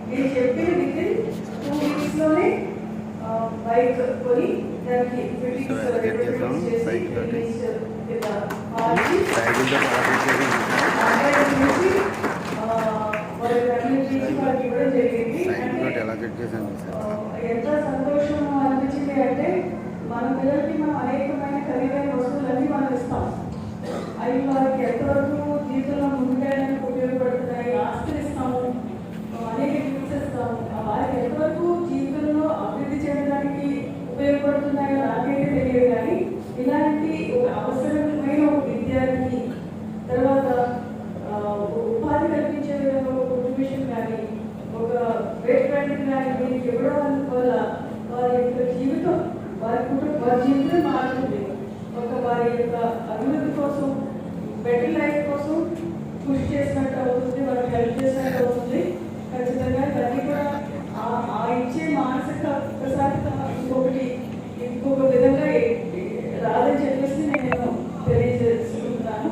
నేను చెప్పిన with in 2 వీక్స్లోనే bike కొని దానికి ఫిట్టింగ్స్ ఎంత సంతోషం అనిపించింది అంటే మన పిల్లలకి మనం అనేకమైన ఖరీదైన వస్తువులన్నీ మనం ఇస్తాం. అవి వారికి ఎంతవరకు జీవితంలో ముందుకెళ్ళడానికి ఉపయోగపడుతున్నాయి. ఆస్తులు ఇస్తాము, అనేక గిఫ్ట్స్ ఇస్తాము. వారికి ఎంతవరకు జీవితంలో అభివృద్ధి చేయడానికి ఉపయోగపడుతున్నాయో నాకైతే తెలియదు. కానీ ఇలాంటి ఒక అవసరమైన ఒక విద్యార్థి తర్వాత ఉపాధి కల్పించే విధంగా ఒక మోటివేషన్ కానీ ఒక వెయిట్ ట్రైనింగ్ కానీ దీనికి ఇవ్వడం వల్ల వారి యొక్క జీవితం వారి జీవితం మారుతుంది. ఒక వారి యొక్క అభివృద్ధి కోసం బెటర్ లైఫ్ కోసం కృషి చేసినట్టు అవుతుంది, వారికి హెల్ప్ చేసినట్టు అవుతుంది. ఖచ్చితంగా దాన్ని కూడా ఆ ఇచ్చే మానసిక ప్రశాంతత ఇంకొక విధంగా రాదని చెప్పేసి నేను తెలియజేస్తున్నాను.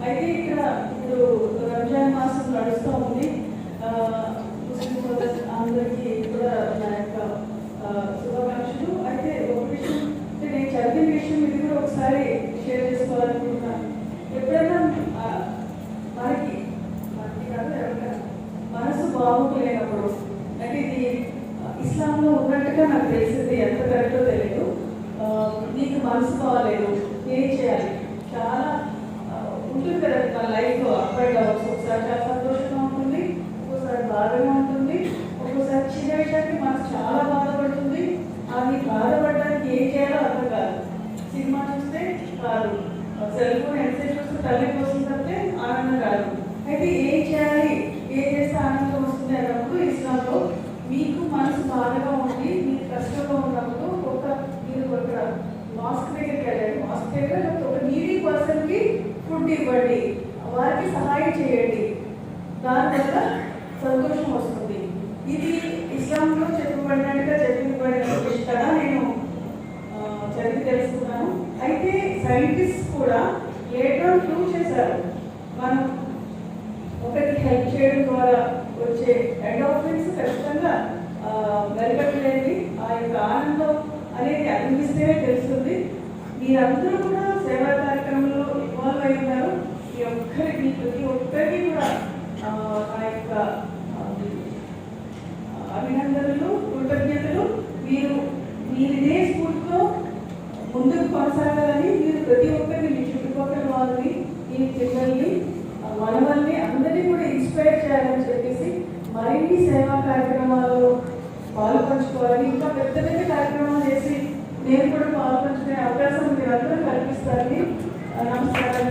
అయితే ఇక్కడ ఇప్పుడు రంజాన్ మాసం నడుస్తూ ఉంది. ముస్లిం అందరికీ కూడా నా యొక్క శుభాకాంక్షలు. అయితే ఒక విషయం నేను చదివిన విషయం ఇది కూడా ఒకసారి షేర్ చేసుకోవాలనుకుంటున్నాను. ఎప్పుడైనా మనకి కాదు ఎవరికైనా మనసు బాగులేనప్పుడు, అంటే ఇది ఇస్లాంలో ఉన్నట్టుగా నాకు తెలిసింది, ఎంత కరెక్టో తెలియదు. నీకు మనసు బాగాలేదు, ఏం చేయాలి? చాలా ఉంటుంది కదా మన లైఫ్లో అప్ అండ్ డౌన్స్. ఒకసారి చాలా సంతోషంగా ఉంటుంది, ఒక్కోసారి బాధగా ఉంటుంది, ఒక్కోసారి చిన్న విషయానికి మనసు చాలా బాధపడుతుంది. అది బాధపడడానికి ఏం చేయాలో అర్థం కాదు. సినిమా చూస్తే కాదు, సెల్ ఫోన్ ఎంతసేపు చూస్తే తల్లికి వస్తుంది తప్పితే ఆనందం కాదు. అయితే ఏం చేయాలి, ఏం చేస్తే ఆనందం వస్తుంది అన్నప్పుడు ఇస్లాంలో మీకు మనసు బాధగా ఉంది, మీకు కష్టంగా ఉన్నప్పుడు మీరు ఒక మాస్క్ దగ్గరికి వెళ్ళండి. మాస్క్ దగ్గర ఒక నీడీ పర్సన్కి ఫుడ్ ఇవ్వండి, వారికి సహాయం చేయండి, దానివల్ల సంతోషం వస్తుంది. ఇది ఇస్లాంలో చెప్పబడినట్టుగా చెప్పబడిన కదా నేను చదివి తెలుసుకున్నాను. అయితే సైంటిస్ట్ కూడా లేటర్ ప్రూవ్ చేశారు, మనం ఒకరికి హెల్ప్ చేయడం ద్వారా వచ్చే ఎండోర్ఫిన్స్ ఖచ్చితంగా వెలకట్టలేనిది. ఆ యొక్క ఆనందం అనేది అనిపిస్తేనే తెలుస్తుంది. మీరందరూ కూడా సేవా కార్యక్రమంలో ఇన్వాల్వ్ అయి ఉన్నారు. ప్రతి ఒక్కరికి కూడా నా యొక్క అభినందనలు, కృతజ్ఞతలు. మీరిదే స్ఫూర్తితో ముందుకు కొనసాగాలని, మీరు ప్రతి ఒక్కరిని మీ చుట్టుపక్కల వాళ్ళని, మీ పిల్లల్ని, మనవల్ని అందరినీ కూడా ఇన్స్పైర్ చేయాలని చెప్పేసి మరిన్ని సేవా కార్యక్రమాల్లో పాల్పంచుకోవాలి. ఇంకా పెద్ద పెద్ద కార్యక్రమాలు చేసి నేను కూడా పాల్పంచుకునే అవకాశం మీరు అందరూ కల్పిస్తారని నమస్కారం.